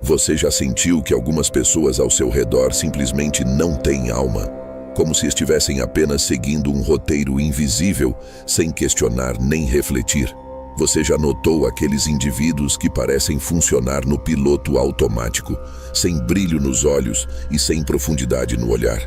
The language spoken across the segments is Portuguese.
Você já sentiu que algumas pessoas ao seu redor simplesmente não têm alma? Como se estivessem apenas seguindo um roteiro invisível, sem questionar nem refletir? Você já notou aqueles indivíduos que parecem funcionar no piloto automático, sem brilho nos olhos e sem profundidade no olhar?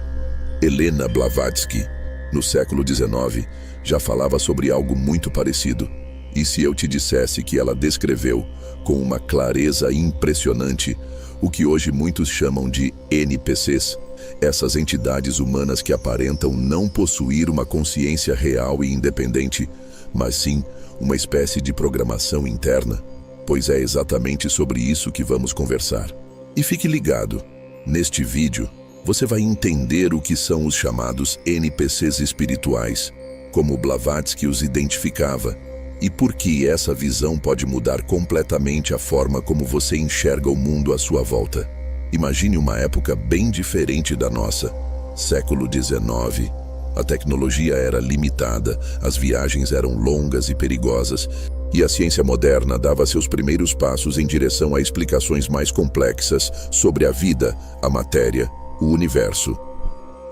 Helena Blavatsky, no século XIX, já falava sobre algo muito parecido. E se eu te dissesse que ela descreveu, com uma clareza impressionante, o que hoje muitos chamam de NPCs, essas entidades humanas que aparentam não possuir uma consciência real e independente, mas sim uma espécie de programação interna? Pois é exatamente sobre isso que vamos conversar. E fique ligado, neste vídeo você vai entender o que são os chamados NPCs espirituais, como Blavatsky os identificava, e por que essa visão pode mudar completamente a forma como você enxerga o mundo à sua volta. Imagine uma época bem diferente da nossa, século XIX. A tecnologia era limitada, as viagens eram longas e perigosas, e a ciência moderna dava seus primeiros passos em direção a explicações mais complexas sobre a vida, a matéria, o universo.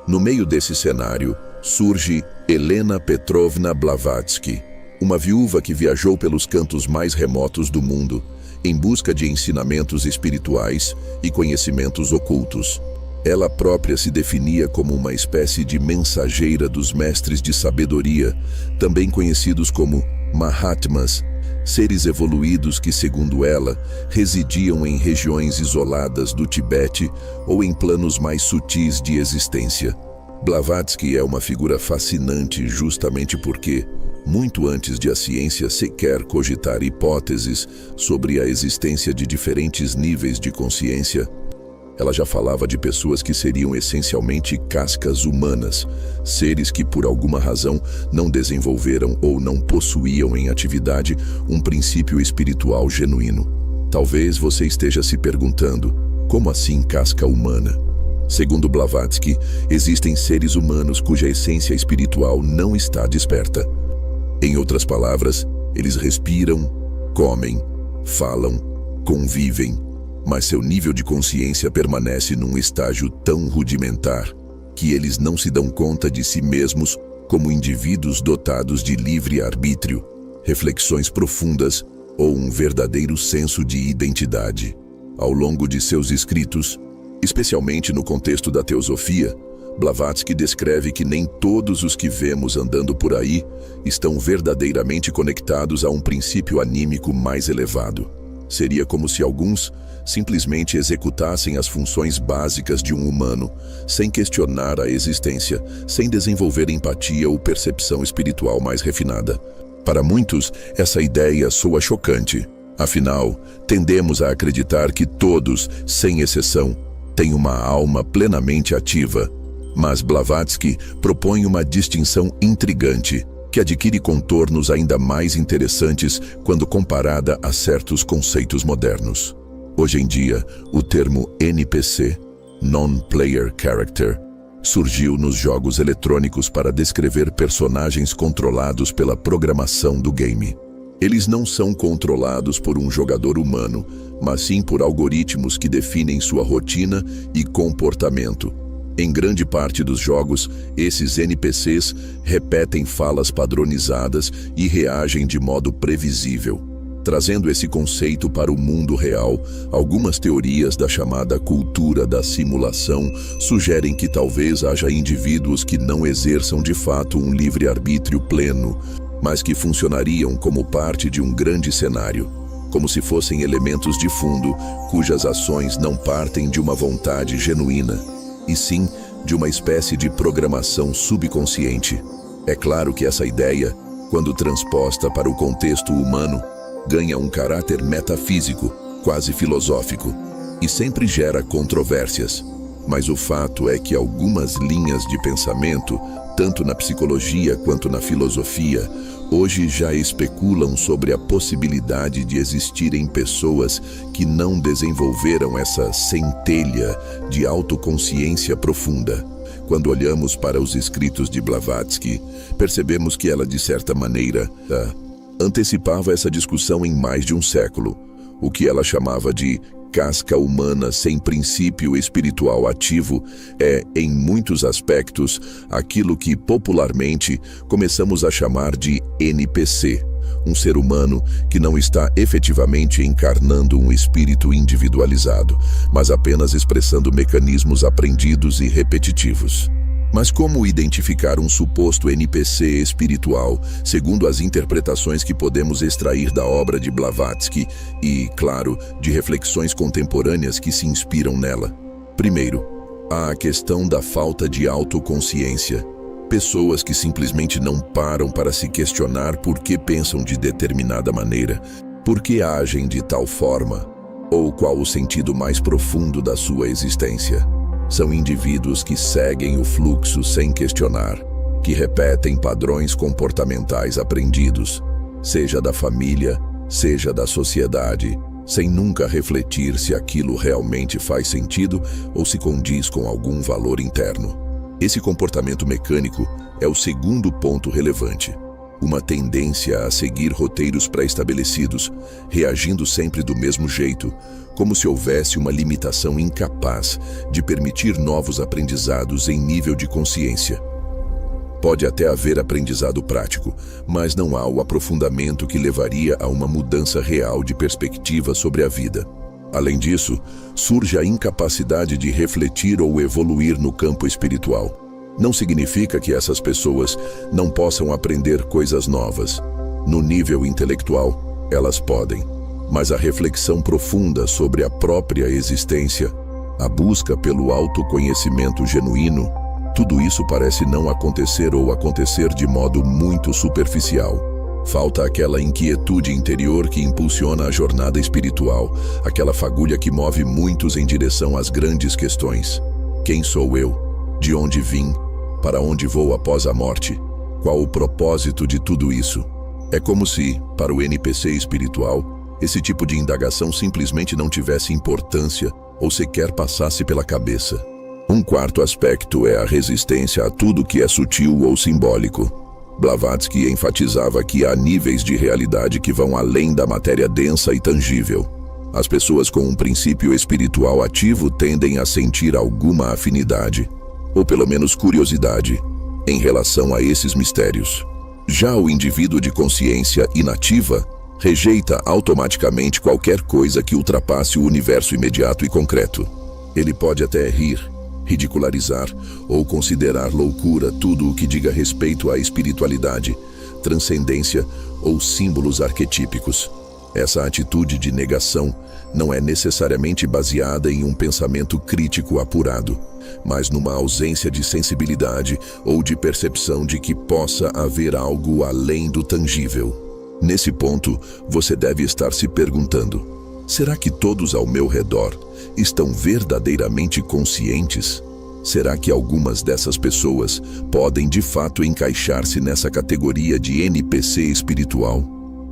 No meio desse cenário, surge Helena Petrovna Blavatsky, uma viúva que viajou pelos cantos mais remotos do mundo, em busca de ensinamentos espirituais e conhecimentos ocultos. Ela própria se definia como uma espécie de mensageira dos mestres de sabedoria, também conhecidos como Mahatmas, seres evoluídos que, segundo ela, residiam em regiões isoladas do Tibete ou em planos mais sutis de existência. Blavatsky é uma figura fascinante justamente porque, muito antes de a ciência sequer cogitar hipóteses sobre a existência de diferentes níveis de consciência, ela já falava de pessoas que seriam essencialmente cascas humanas, seres que por alguma razão não desenvolveram ou não possuíam em atividade um princípio espiritual genuíno. Talvez você esteja se perguntando, como assim casca humana? Segundo Blavatsky, existem seres humanos cuja essência espiritual não está desperta. Em outras palavras, eles respiram, comem, falam, convivem, mas seu nível de consciência permanece num estágio tão rudimentar que eles não se dão conta de si mesmos como indivíduos dotados de livre arbítrio, reflexões profundas ou um verdadeiro senso de identidade. Ao longo de seus escritos, especialmente no contexto da teosofia, Blavatsky descreve que nem todos os que vemos andando por aí estão verdadeiramente conectados a um princípio anímico mais elevado. Seria como se alguns simplesmente executassem as funções básicas de um humano, sem questionar a existência, sem desenvolver empatia ou percepção espiritual mais refinada. Para muitos, essa ideia soa chocante. Afinal, tendemos a acreditar que todos, sem exceção, têm uma alma plenamente ativa. Mas Blavatsky propõe uma distinção intrigante, que adquire contornos ainda mais interessantes quando comparada a certos conceitos modernos. Hoje em dia, o termo NPC, Non-Player Character, surgiu nos jogos eletrônicos para descrever personagens controlados pela programação do game. Eles não são controlados por um jogador humano, mas sim por algoritmos que definem sua rotina e comportamento. Em grande parte dos jogos, esses NPCs repetem falas padronizadas e reagem de modo previsível. Trazendo esse conceito para o mundo real, algumas teorias da chamada cultura da simulação sugerem que talvez haja indivíduos que não exerçam de fato um livre-arbítrio pleno, mas que funcionariam como parte de um grande cenário, como se fossem elementos de fundo cujas ações não partem de uma vontade genuína, e sim de uma espécie de programação subconsciente. É claro que essa ideia, quando transposta para o contexto humano, ganha um caráter metafísico, quase filosófico, e sempre gera controvérsias. Mas o fato é que algumas linhas de pensamento, tanto na psicologia quanto na filosofia, hoje já especulam sobre a possibilidade de existirem pessoas que não desenvolveram essa centelha de autoconsciência profunda. Quando olhamos para os escritos de Blavatsky, percebemos que ela, de certa maneira, antecipava essa discussão em mais de um século, o que ela chamava de casca humana sem princípio espiritual ativo é, em muitos aspectos, aquilo que popularmente começamos a chamar de NPC, um ser humano que não está efetivamente encarnando um espírito individualizado, mas apenas expressando mecanismos aprendidos e repetitivos. Mas como identificar um suposto NPC espiritual, segundo as interpretações que podemos extrair da obra de Blavatsky e, claro, de reflexões contemporâneas que se inspiram nela? Primeiro, há a questão da falta de autoconsciência. Pessoas que simplesmente não param para se questionar por que pensam de determinada maneira, por que agem de tal forma, ou qual o sentido mais profundo da sua existência. São indivíduos que seguem o fluxo sem questionar, que repetem padrões comportamentais aprendidos, seja da família, seja da sociedade, sem nunca refletir se aquilo realmente faz sentido ou se condiz com algum valor interno. Esse comportamento mecânico é o segundo ponto relevante. Uma tendência a seguir roteiros pré-estabelecidos, reagindo sempre do mesmo jeito, como se houvesse uma limitação incapaz de permitir novos aprendizados em nível de consciência. Pode até haver aprendizado prático, mas não há o aprofundamento que levaria a uma mudança real de perspectiva sobre a vida. Além disso, surge a incapacidade de refletir ou evoluir no campo espiritual. Não significa que essas pessoas não possam aprender coisas novas. No nível intelectual, elas podem, mas a reflexão profunda sobre a própria existência, a busca pelo autoconhecimento genuíno, tudo isso parece não acontecer ou acontecer de modo muito superficial. Falta aquela inquietude interior que impulsiona a jornada espiritual, aquela fagulha que move muitos em direção às grandes questões. Quem sou eu? De onde vim? Para onde vou após a morte? Qual o propósito de tudo isso? É como se, para o NPC espiritual, esse tipo de indagação simplesmente não tivesse importância ou sequer passasse pela cabeça. Um quarto aspecto é a resistência a tudo que é sutil ou simbólico. Blavatsky enfatizava que há níveis de realidade que vão além da matéria densa e tangível. As pessoas com um princípio espiritual ativo tendem a sentir alguma afinidade, ou pelo menos curiosidade, em relação a esses mistérios. Já o indivíduo de consciência inativa rejeita automaticamente qualquer coisa que ultrapasse o universo imediato e concreto. Ele pode até rir, ridicularizar ou considerar loucura tudo o que diga respeito à espiritualidade, transcendência ou símbolos arquetípicos. Essa atitude de negação não é necessariamente baseada em um pensamento crítico apurado, mas numa ausência de sensibilidade ou de percepção de que possa haver algo além do tangível. Nesse ponto, você deve estar se perguntando: será que todos ao meu redor estão verdadeiramente conscientes? Será que algumas dessas pessoas podem de fato encaixar-se nessa categoria de NPC espiritual?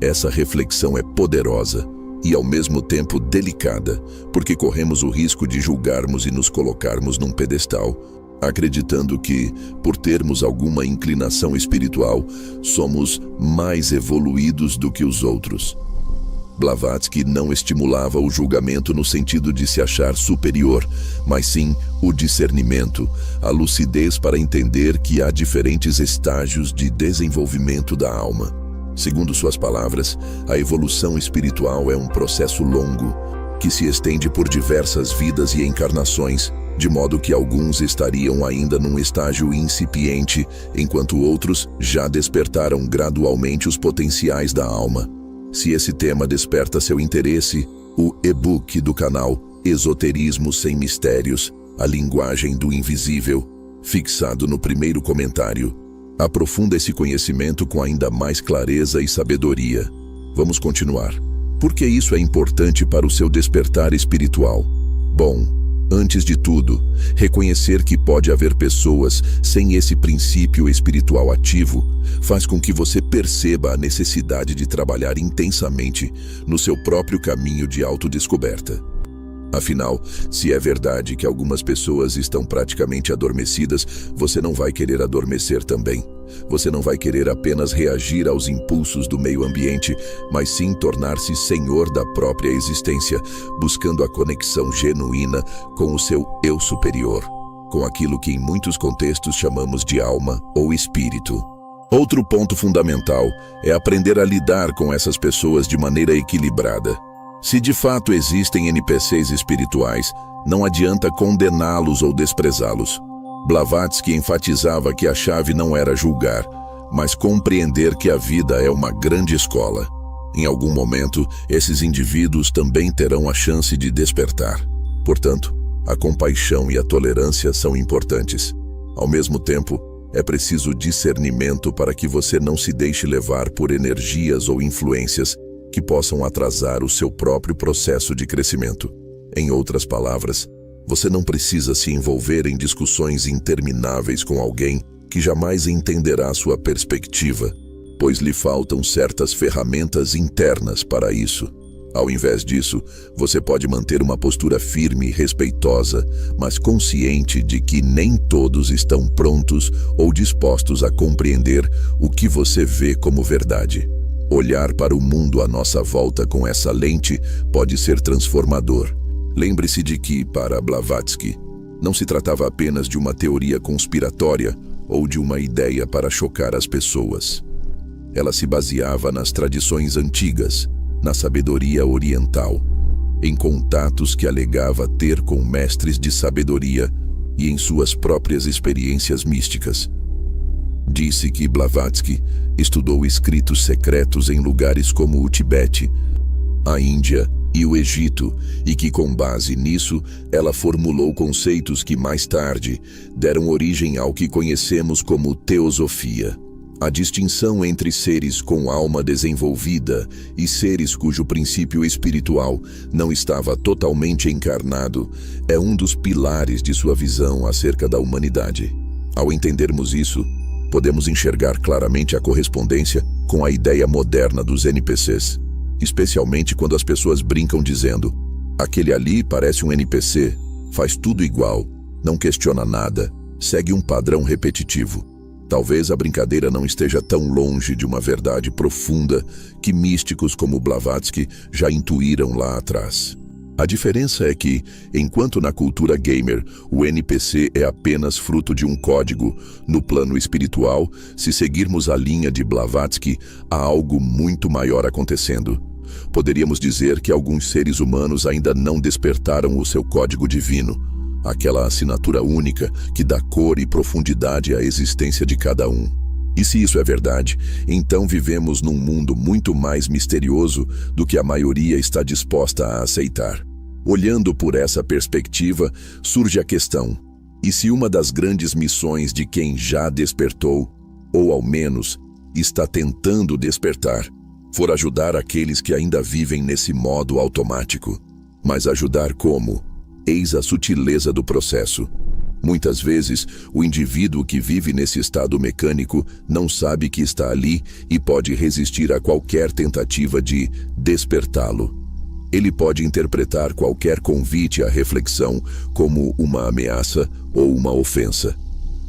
Essa reflexão é poderosa e ao mesmo tempo delicada, porque corremos o risco de julgarmos e nos colocarmos num pedestal, acreditando que, por termos alguma inclinação espiritual, somos mais evoluídos do que os outros. Blavatsky não estimulava o julgamento no sentido de se achar superior, mas sim o discernimento, a lucidez para entender que há diferentes estágios de desenvolvimento da alma. Segundo suas palavras, a evolução espiritual é um processo longo, que se estende por diversas vidas e encarnações, de modo que alguns estariam ainda num estágio incipiente, enquanto outros já despertaram gradualmente os potenciais da alma. Se esse tema desperta seu interesse, o e-book do canal Esoterismo Sem Mistérios, a linguagem do invisível, fixado no primeiro comentário, aprofunda esse conhecimento com ainda mais clareza e sabedoria. Vamos continuar. Por que isso é importante para o seu despertar espiritual? Bom, antes de tudo, reconhecer que pode haver pessoas sem esse princípio espiritual ativo faz com que você perceba a necessidade de trabalhar intensamente no seu próprio caminho de autodescoberta. Afinal, se é verdade que algumas pessoas estão praticamente adormecidas, você não vai querer adormecer também. Você não vai querer apenas reagir aos impulsos do meio ambiente, mas sim tornar-se senhor da própria existência, buscando a conexão genuína com o seu eu superior, com aquilo que em muitos contextos chamamos de alma ou espírito. Outro ponto fundamental é aprender a lidar com essas pessoas de maneira equilibrada. Se de fato existem NPCs espirituais, não adianta condená-los ou desprezá-los. Blavatsky enfatizava que a chave não era julgar, mas compreender que a vida é uma grande escola. Em algum momento, esses indivíduos também terão a chance de despertar. Portanto, a compaixão e a tolerância são importantes. Ao mesmo tempo, é preciso discernimento para que você não se deixe levar por energias ou influências que possam atrasar o seu próprio processo de crescimento. Em outras palavras, você não precisa se envolver em discussões intermináveis com alguém que jamais entenderá sua perspectiva, pois lhe faltam certas ferramentas internas para isso. Ao invés disso, você pode manter uma postura firme e respeitosa, mas consciente de que nem todos estão prontos ou dispostos a compreender o que você vê como verdade. Olhar para o mundo à nossa volta com essa lente pode ser transformador. Lembre-se de que, para Blavatsky, não se tratava apenas de uma teoria conspiratória ou de uma ideia para chocar as pessoas. Ela se baseava nas tradições antigas, na sabedoria oriental, em contatos que alegava ter com mestres de sabedoria e em suas próprias experiências místicas. Disse que Blavatsky estudou escritos secretos em lugares como o Tibete, a Índia e o Egito, e que com base nisso ela formulou conceitos que mais tarde deram origem ao que conhecemos como teosofia. A distinção entre seres com alma desenvolvida e seres cujo princípio espiritual não estava totalmente encarnado é um dos pilares de sua visão acerca da humanidade. Ao entendermos isso, podemos enxergar claramente a correspondência com a ideia moderna dos NPCs, especialmente quando as pessoas brincam dizendo: aquele ali parece um NPC, faz tudo igual, não questiona nada, segue um padrão repetitivo. Talvez a brincadeira não esteja tão longe de uma verdade profunda que místicos como Blavatsky já intuíram lá atrás. A diferença é que, enquanto na cultura gamer o NPC é apenas fruto de um código, no plano espiritual, se seguirmos a linha de Blavatsky, há algo muito maior acontecendo. Poderíamos dizer que alguns seres humanos ainda não despertaram o seu código divino, aquela assinatura única que dá cor e profundidade à existência de cada um. E se isso é verdade, então vivemos num mundo muito mais misterioso do que a maioria está disposta a aceitar. Olhando por essa perspectiva, surge a questão: e se uma das grandes missões de quem já despertou, ou ao menos está tentando despertar, for ajudar aqueles que ainda vivem nesse modo automático? Mas ajudar como? Eis a sutileza do processo. Muitas vezes, o indivíduo que vive nesse estado mecânico não sabe que está ali e pode resistir a qualquer tentativa de despertá-lo. Ele pode interpretar qualquer convite à reflexão como uma ameaça ou uma ofensa.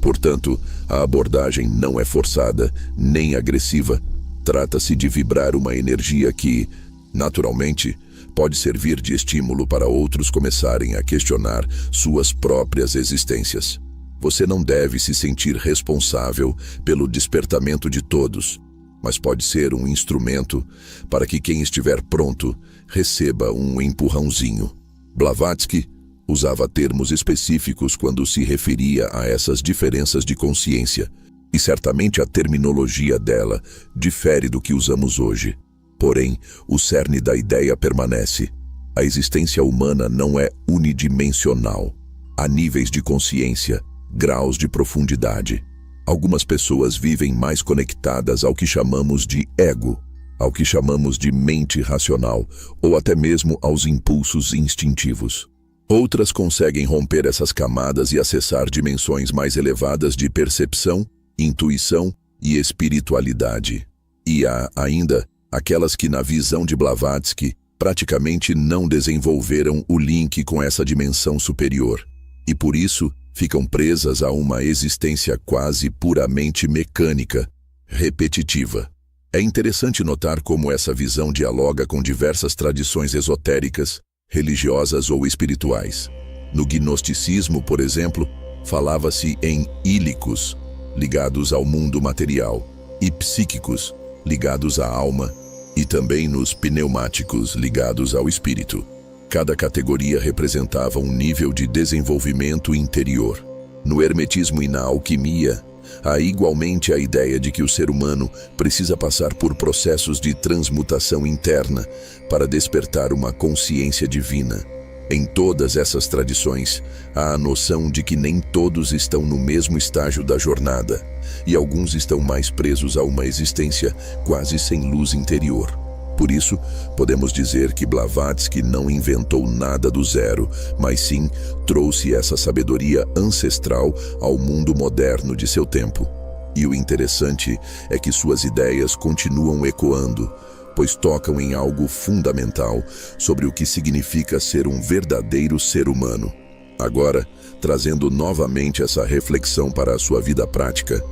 Portanto, a abordagem não é forçada nem agressiva. Trata-se de vibrar uma energia que, naturalmente, pode servir de estímulo para outros começarem a questionar suas próprias existências. Você não deve se sentir responsável pelo despertamento de todos, mas pode ser um instrumento para que quem estiver pronto receba um empurrãozinho. Blavatsky usava termos específicos quando se referia a essas diferenças de consciência, e certamente a terminologia dela difere do que usamos hoje. Porém, o cerne da ideia permanece. A existência humana não é unidimensional. Há níveis de consciência, graus de profundidade. Algumas pessoas vivem mais conectadas ao que chamamos de ego, ao que chamamos de mente racional, ou até mesmo aos impulsos instintivos. Outras conseguem romper essas camadas e acessar dimensões mais elevadas de percepção, intuição e espiritualidade. E há, ainda, aquelas que, na visão de Blavatsky, praticamente não desenvolveram o link com essa dimensão superior, e por isso ficam presas a uma existência quase puramente mecânica, repetitiva. É interessante notar como essa visão dialoga com diversas tradições esotéricas, religiosas ou espirituais. No gnosticismo, por exemplo, falava-se em ílicos, ligados ao mundo material, e psíquicos, ligados à alma, e também nos pneumáticos, ligados ao espírito. Cada categoria representava um nível de desenvolvimento interior. No hermetismo e na alquimia, há igualmente a ideia de que o ser humano precisa passar por processos de transmutação interna para despertar uma consciência divina. Em todas essas tradições, há a noção de que nem todos estão no mesmo estágio da jornada, e alguns estão mais presos a uma existência quase sem luz interior. Por isso, podemos dizer que Blavatsky não inventou nada do zero, mas sim trouxe essa sabedoria ancestral ao mundo moderno de seu tempo. E o interessante é que suas ideias continuam ecoando, pois tocam em algo fundamental sobre o que significa ser um verdadeiro ser humano. Agora, trazendo novamente essa reflexão para a sua vida prática,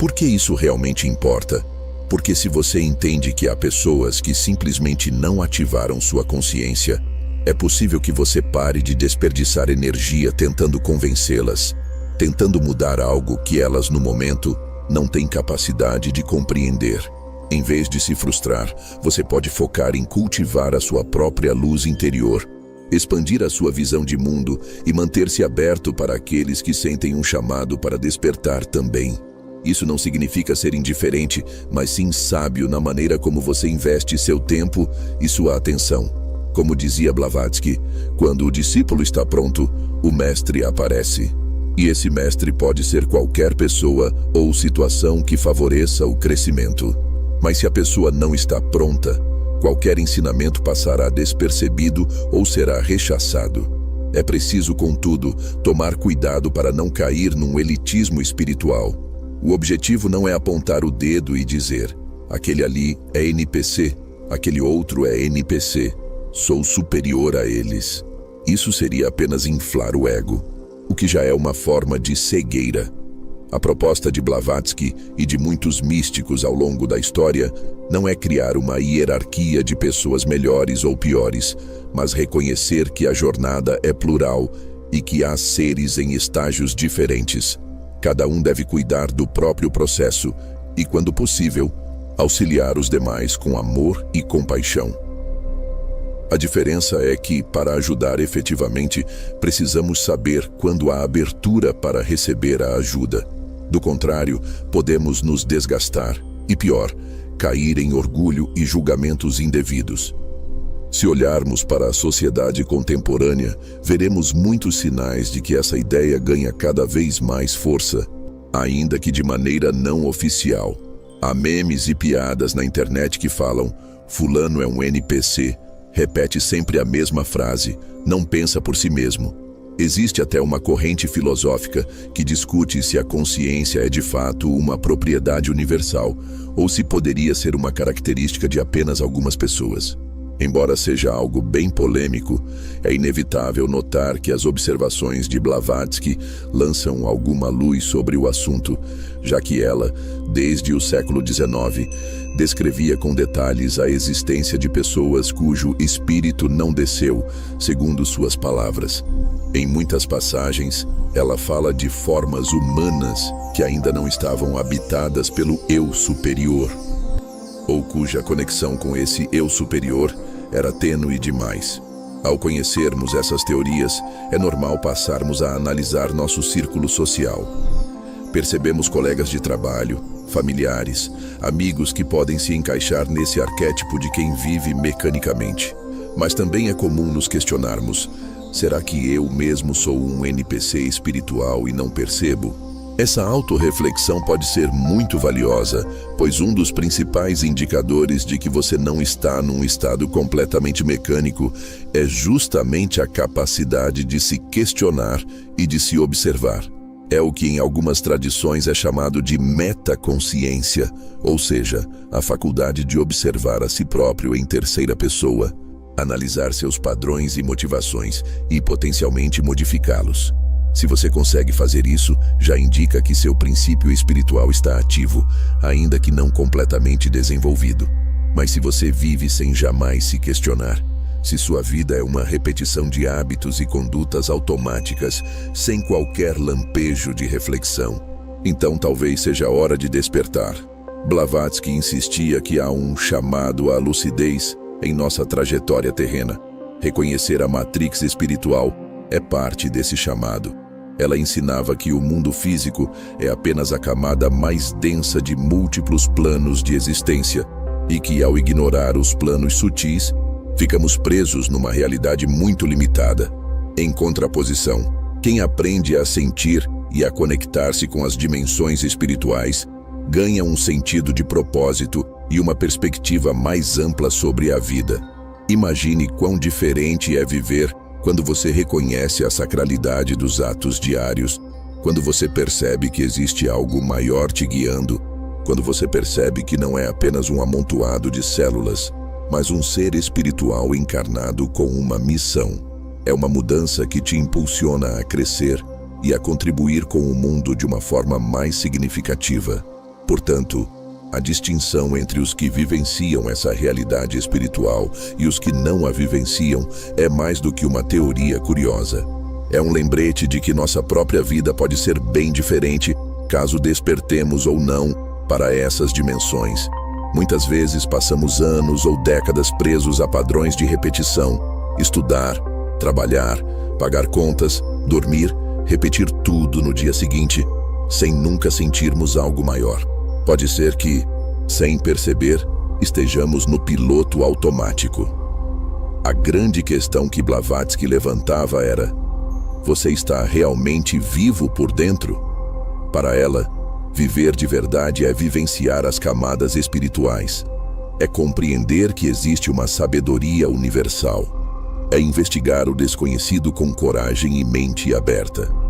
por que isso realmente importa? Porque se você entende que há pessoas que simplesmente não ativaram sua consciência, é possível que você pare de desperdiçar energia tentando convencê-las, tentando mudar algo que elas, no momento, não têm capacidade de compreender. Em vez de se frustrar, você pode focar em cultivar a sua própria luz interior, expandir a sua visão de mundo e manter-se aberto para aqueles que sentem um chamado para despertar também. Isso não significa ser indiferente, mas sim sábio na maneira como você investe seu tempo e sua atenção. Como dizia Blavatsky, quando o discípulo está pronto, o mestre aparece. E esse mestre pode ser qualquer pessoa ou situação que favoreça o crescimento. Mas se a pessoa não está pronta, qualquer ensinamento passará despercebido ou será rechaçado. É preciso, contudo, tomar cuidado para não cair num elitismo espiritual. O objetivo não é apontar o dedo e dizer: aquele ali é NPC, aquele outro é NPC, sou superior a eles. Isso seria apenas inflar o ego, o que já é uma forma de cegueira. A proposta de Blavatsky e de muitos místicos ao longo da história não é criar uma hierarquia de pessoas melhores ou piores, mas reconhecer que a jornada é plural e que há seres em estágios diferentes. Cada um deve cuidar do próprio processo e, quando possível, auxiliar os demais com amor e compaixão. A diferença é que, para ajudar efetivamente, precisamos saber quando há abertura para receber a ajuda. Do contrário, podemos nos desgastar e, pior, cair em orgulho e julgamentos indevidos. Se olharmos para a sociedade contemporânea, veremos muitos sinais de que essa ideia ganha cada vez mais força, ainda que de maneira não oficial. Há memes e piadas na internet que falam: fulano é um NPC, repete sempre a mesma frase, não pensa por si mesmo. Existe até uma corrente filosófica que discute se a consciência é de fato uma propriedade universal ou se poderia ser uma característica de apenas algumas pessoas. Embora seja algo bem polêmico, é inevitável notar que as observações de Blavatsky lançam alguma luz sobre o assunto, já que ela, desde o século XIX, descrevia com detalhes a existência de pessoas cujo espírito não desceu, segundo suas palavras. Em muitas passagens, ela fala de formas humanas que ainda não estavam habitadas pelo eu superior, ou cuja conexão com esse eu superior era tênue demais. Ao conhecermos essas teorias, é normal passarmos a analisar nosso círculo social. Percebemos colegas de trabalho, familiares, amigos que podem se encaixar nesse arquétipo de quem vive mecanicamente. Mas também é comum nos questionarmos: será que eu mesmo sou um NPC espiritual e não percebo? Essa autorreflexão pode ser muito valiosa, pois um dos principais indicadores de que você não está num estado completamente mecânico é justamente a capacidade de se questionar e de se observar. É o que em algumas tradições é chamado de metaconsciência, ou seja, a faculdade de observar a si próprio em terceira pessoa. analisar seus padrões e motivações e potencialmente modificá-los. Se você consegue fazer isso, já indica que seu princípio espiritual está ativo, ainda que não completamente desenvolvido. Mas se você vive sem jamais se questionar, se sua vida é uma repetição de hábitos e condutas automáticas, sem qualquer lampejo de reflexão, então talvez seja hora de despertar. Blavatsky insistia que há um chamado à lucidez em nossa trajetória terrena. Reconhecer a matrix espiritual é parte desse chamado. Ela ensinava que o mundo físico é apenas a camada mais densa de múltiplos planos de existência e que, ao ignorar os planos sutis, ficamos presos numa realidade muito limitada. Em contraposição, quem aprende a sentir e a conectar-se com as dimensões espirituais ganha um sentido de propósito e uma perspectiva mais ampla sobre a vida. Imagine quão diferente é viver quando você reconhece a sacralidade dos atos diários, quando você percebe que existe algo maior te guiando, quando você percebe que não é apenas um amontoado de células, mas um ser espiritual encarnado com uma missão. É uma mudança que te impulsiona a crescer e a contribuir com o mundo de uma forma mais significativa. Portanto, a distinção entre os que vivenciam essa realidade espiritual e os que não a vivenciam é mais do que uma teoria curiosa. É um lembrete de que nossa própria vida pode ser bem diferente caso despertemos ou não para essas dimensões. Muitas vezes passamos anos ou décadas presos a padrões de repetição. Estudar, trabalhar, pagar contas, dormir, repetir tudo no dia seguinte, sem nunca sentirmos algo maior. Pode ser que, sem perceber, estejamos no piloto automático. A grande questão que Blavatsky levantava era: você está realmente vivo por dentro? Para ela, viver de verdade é vivenciar as camadas espirituais. É compreender que existe uma sabedoria universal. É investigar o desconhecido com coragem e mente aberta.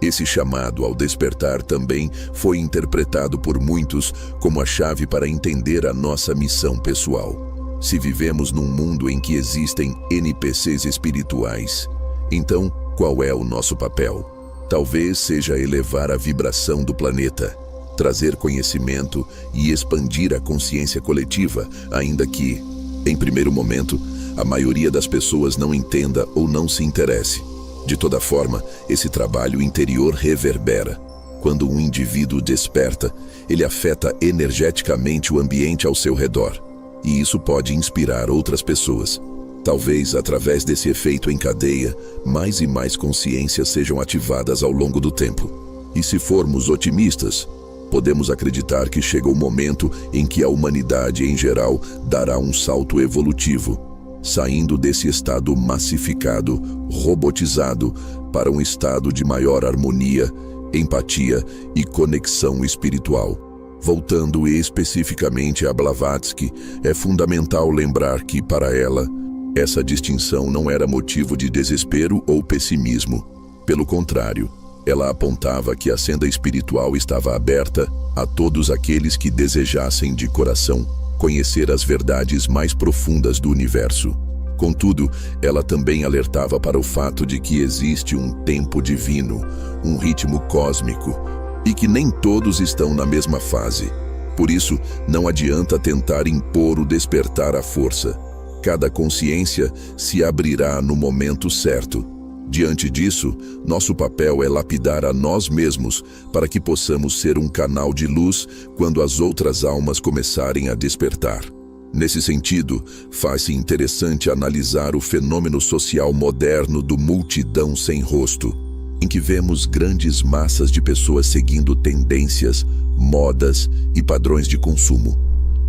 Esse chamado ao despertar também foi interpretado por muitos como a chave para entender a nossa missão pessoal. Se vivemos num mundo em que existem NPCs espirituais, então qual é o nosso papel? Talvez seja elevar a vibração do planeta, trazer conhecimento e expandir a consciência coletiva, ainda que, em primeiro momento, a maioria das pessoas não entenda ou não se interesse. De toda forma, esse trabalho interior reverbera. Quando um indivíduo desperta, ele afeta energeticamente o ambiente ao seu redor, e isso pode inspirar outras pessoas. Talvez, através desse efeito em cadeia, mais e mais consciências sejam ativadas ao longo do tempo. E se formos otimistas, podemos acreditar que chega o momento em que a humanidade em geral dará um salto evolutivo, saindo desse estado massificado, robotizado, para um estado de maior harmonia, empatia e conexão espiritual. Voltando especificamente a Blavatsky, é fundamental lembrar que, para ela, essa distinção não era motivo de desespero ou pessimismo. Pelo contrário, ela apontava que a senda espiritual estava aberta a todos aqueles que desejassem de coração conhecer as verdades mais profundas do universo. Contudo, ela também alertava para o fato de que existe um tempo divino, um ritmo cósmico, e que nem todos estão na mesma fase. Por isso, não adianta tentar impor o despertar à força. Cada consciência se abrirá no momento certo. Diante disso, nosso papel é lapidar a nós mesmos para que possamos ser um canal de luz quando as outras almas começarem a despertar. Nesse sentido, faz-se interessante analisar o fenômeno social moderno do multidão sem rosto, em que vemos grandes massas de pessoas seguindo tendências, modas e padrões de consumo,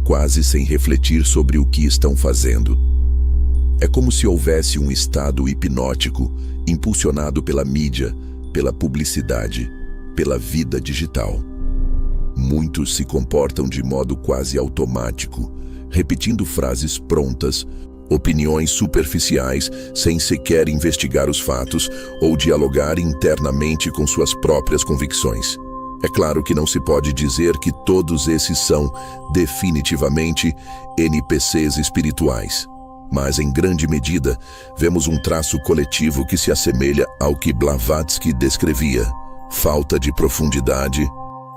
quase sem refletir sobre o que estão fazendo. É como se houvesse um estado hipnótico impulsionado pela mídia, pela publicidade, pela vida digital. Muitos se comportam de modo quase automático, repetindo frases prontas, opiniões superficiais, sem sequer investigar os fatos ou dialogar internamente com suas próprias convicções. É claro que não se pode dizer que todos esses são, definitivamente, NPCs espirituais. Mas, em grande medida, vemos um traço coletivo que se assemelha ao que Blavatsky descrevia: falta de profundidade,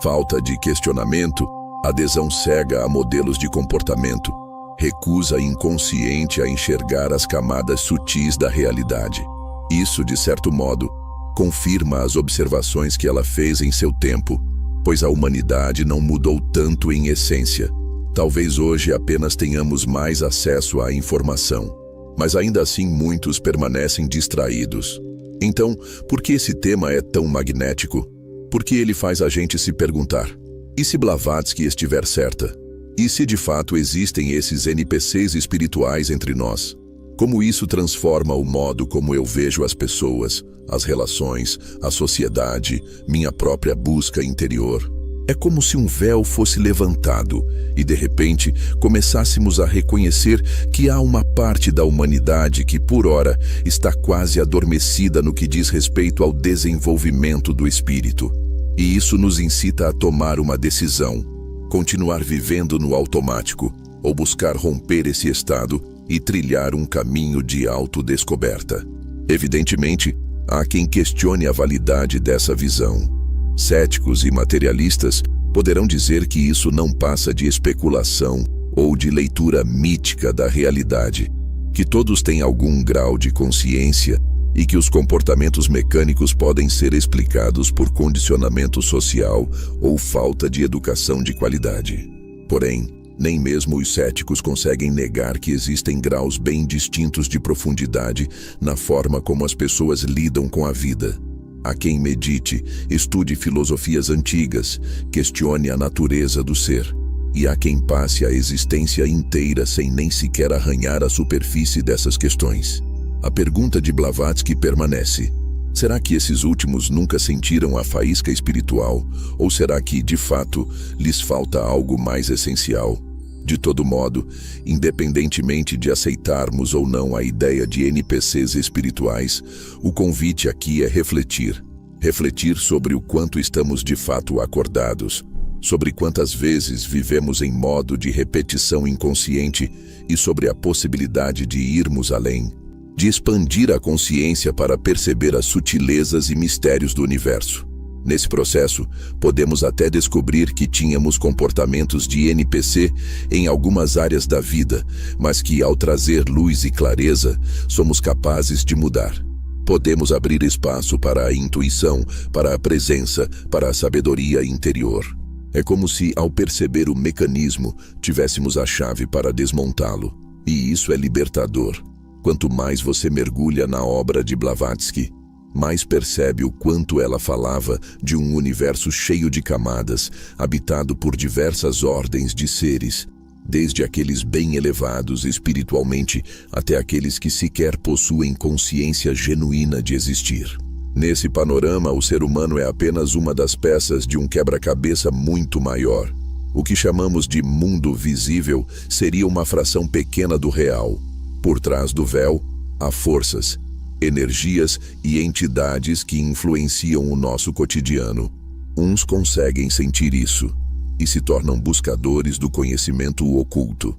falta de questionamento, adesão cega a modelos de comportamento, recusa inconsciente a enxergar as camadas sutis da realidade. Isso, de certo modo, confirma as observações que ela fez em seu tempo, pois a humanidade não mudou tanto em essência. Talvez hoje apenas tenhamos mais acesso à informação, mas ainda assim muitos permanecem distraídos. Então, por que esse tema é tão magnético? Porque ele faz a gente se perguntar: e se Blavatsky estiver certa? E se de fato existem esses NPCs espirituais entre nós? Como isso transforma o modo como eu vejo as pessoas, as relações, a sociedade, minha própria busca interior? É como se um véu fosse levantado e, de repente, começássemos a reconhecer que há uma parte da humanidade que, por ora, está quase adormecida no que diz respeito ao desenvolvimento do espírito. E isso nos incita a tomar uma decisão: continuar vivendo no automático ou buscar romper esse estado e trilhar um caminho de autodescoberta. Evidentemente, há quem questione a validade dessa visão. Céticos e materialistas poderão dizer que isso não passa de especulação ou de leitura mítica da realidade, que todos têm algum grau de consciência e que os comportamentos mecânicos podem ser explicados por condicionamento social ou falta de educação de qualidade. Porém, nem mesmo os céticos conseguem negar que existem graus bem distintos de profundidade na forma como as pessoas lidam com a vida. Há quem medite, estude filosofias antigas, questione a natureza do ser. E há quem passe a existência inteira sem nem sequer arranhar a superfície dessas questões. A pergunta de Blavatsky permanece: será que esses últimos nunca sentiram a faísca espiritual? Ou será que, de fato, lhes falta algo mais essencial? De todo modo, independentemente de aceitarmos ou não a ideia de NPCs espirituais, o convite aqui é refletir. Refletir sobre o quanto estamos de fato acordados, sobre quantas vezes vivemos em modo de repetição inconsciente e sobre a possibilidade de irmos além, de expandir a consciência para perceber as sutilezas e mistérios do universo. Nesse processo, podemos até descobrir que tínhamos comportamentos de NPC em algumas áreas da vida, mas que, ao trazer luz e clareza, somos capazes de mudar. Podemos abrir espaço para a intuição, para a presença, para a sabedoria interior. É como se, ao perceber o mecanismo, tivéssemos a chave para desmontá-lo. E isso é libertador. Quanto mais você mergulha na obra de Blavatsky, mais percebe o quanto ela falava de um universo cheio de camadas, habitado por diversas ordens de seres, desde aqueles bem elevados espiritualmente até aqueles que sequer possuem consciência genuína de existir. Nesse panorama, o ser humano é apenas uma das peças de um quebra-cabeça muito maior. O que chamamos de mundo visível seria uma fração pequena do real. Por trás do véu, há forças, energias e entidades que influenciam o nosso cotidiano. Uns conseguem sentir isso e se tornam buscadores do conhecimento oculto.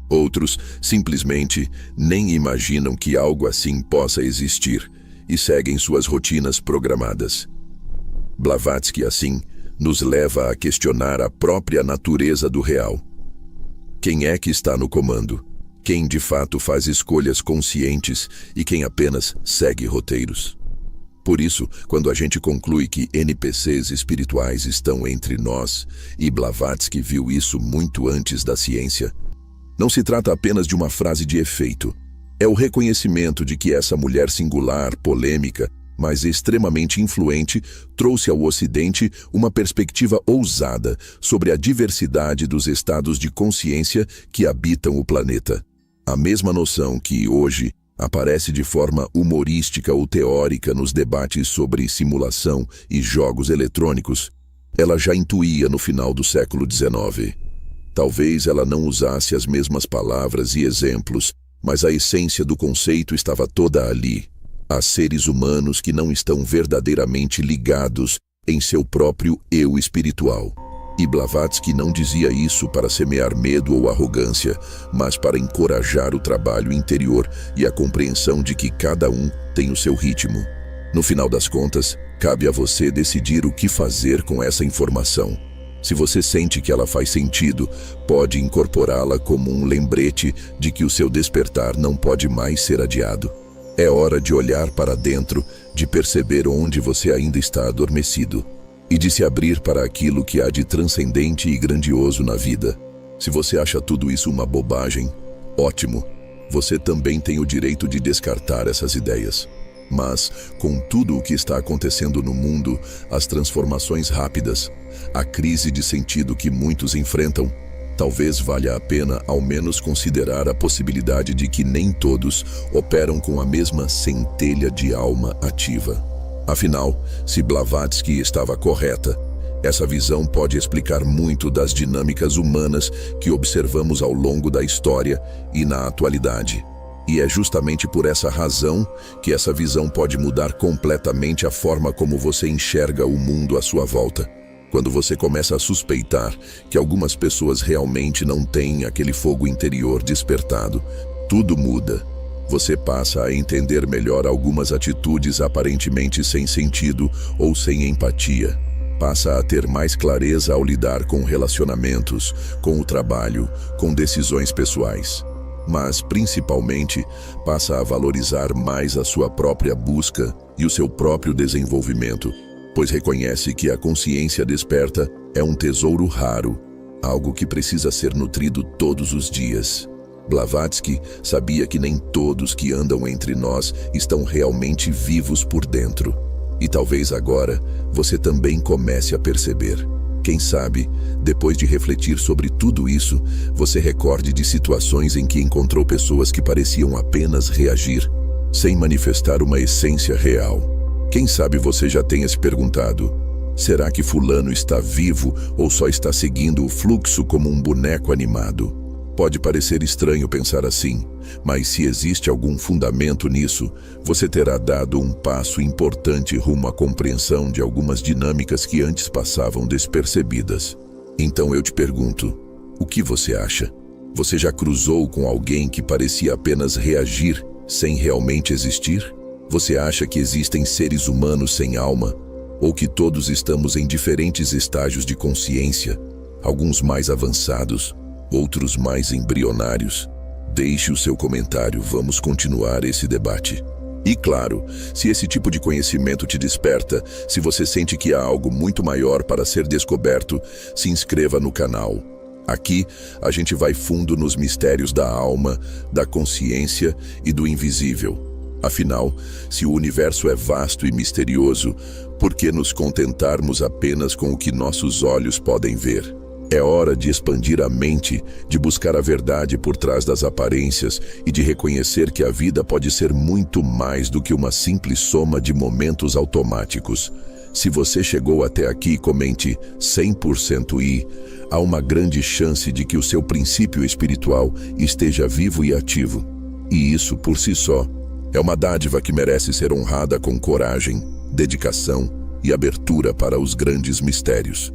Outros simplesmente nem imaginam que algo assim possa existir e seguem suas rotinas programadas. Blavatsky, assim, nos leva a questionar a própria natureza do real. Quem é que está no comando? Quem de fato faz escolhas conscientes e quem apenas segue roteiros? Por isso, quando a gente conclui que NPCs espirituais estão entre nós, e Blavatsky viu isso muito antes da ciência, não se trata apenas de uma frase de efeito. É o reconhecimento de que essa mulher singular, polêmica, mas extremamente influente, trouxe ao Ocidente uma perspectiva ousada sobre a diversidade dos estados de consciência que habitam o planeta. A mesma noção que, hoje, aparece de forma humorística ou teórica nos debates sobre simulação e jogos eletrônicos, ela já intuía no final do século XIX. Talvez ela não usasse as mesmas palavras e exemplos, mas a essência do conceito estava toda ali. Há seres humanos que não estão verdadeiramente ligados em seu próprio eu espiritual. E Blavatsky não dizia isso para semear medo ou arrogância, mas para encorajar o trabalho interior e a compreensão de que cada um tem o seu ritmo. No final das contas, cabe a você decidir o que fazer com essa informação. Se você sente que ela faz sentido, pode incorporá-la como um lembrete de que o seu despertar não pode mais ser adiado. É hora de olhar para dentro, de perceber onde você ainda está adormecido e de se abrir para aquilo que há de transcendente e grandioso na vida. Se você acha tudo isso uma bobagem, ótimo. Você também tem o direito de descartar essas ideias. Mas, com tudo o que está acontecendo no mundo, as transformações rápidas, a crise de sentido que muitos enfrentam, talvez valha a pena ao menos considerar a possibilidade de que nem todos operam com a mesma centelha de alma ativa. Afinal, se Blavatsky estava correta, essa visão pode explicar muito das dinâmicas humanas que observamos ao longo da história e na atualidade. E é justamente por essa razão que essa visão pode mudar completamente a forma como você enxerga o mundo à sua volta. Quando você começa a suspeitar que algumas pessoas realmente não têm aquele fogo interior despertado, tudo muda. Você passa a entender melhor algumas atitudes aparentemente sem sentido ou sem empatia. Passa a ter mais clareza ao lidar com relacionamentos, com o trabalho, com decisões pessoais. Mas, principalmente, passa a valorizar mais a sua própria busca e o seu próprio desenvolvimento, pois reconhece que a consciência desperta é um tesouro raro, algo que precisa ser nutrido todos os dias. Blavatsky sabia que nem todos que andam entre nós estão realmente vivos por dentro. E talvez agora você também comece a perceber. Quem sabe, depois de refletir sobre tudo isso, você recorde de situações em que encontrou pessoas que pareciam apenas reagir, sem manifestar uma essência real. Quem sabe você já tenha se perguntado: será que fulano está vivo ou só está seguindo o fluxo como um boneco animado? Pode parecer estranho pensar assim, mas se existe algum fundamento nisso, você terá dado um passo importante rumo à compreensão de algumas dinâmicas que antes passavam despercebidas. Então eu te pergunto, o que você acha? Você já cruzou com alguém que parecia apenas reagir sem realmente existir? Você acha que existem seres humanos sem alma? Ou que todos estamos em diferentes estágios de consciência, alguns mais avançados, outros mais embrionários? Deixe o seu comentário, vamos continuar esse debate. E claro, se esse tipo de conhecimento te desperta, se você sente que há algo muito maior para ser descoberto, se inscreva no canal. Aqui, a gente vai fundo nos mistérios da alma, da consciência e do invisível. Afinal, se o universo é vasto e misterioso, por que nos contentarmos apenas com o que nossos olhos podem ver? É hora de expandir a mente, de buscar a verdade por trás das aparências e de reconhecer que a vida pode ser muito mais do que uma simples soma de momentos automáticos. Se você chegou até aqui, comente 100% e há uma grande chance de que o seu princípio espiritual esteja vivo e ativo. E isso, por si só, é uma dádiva que merece ser honrada com coragem, dedicação e abertura para os grandes mistérios.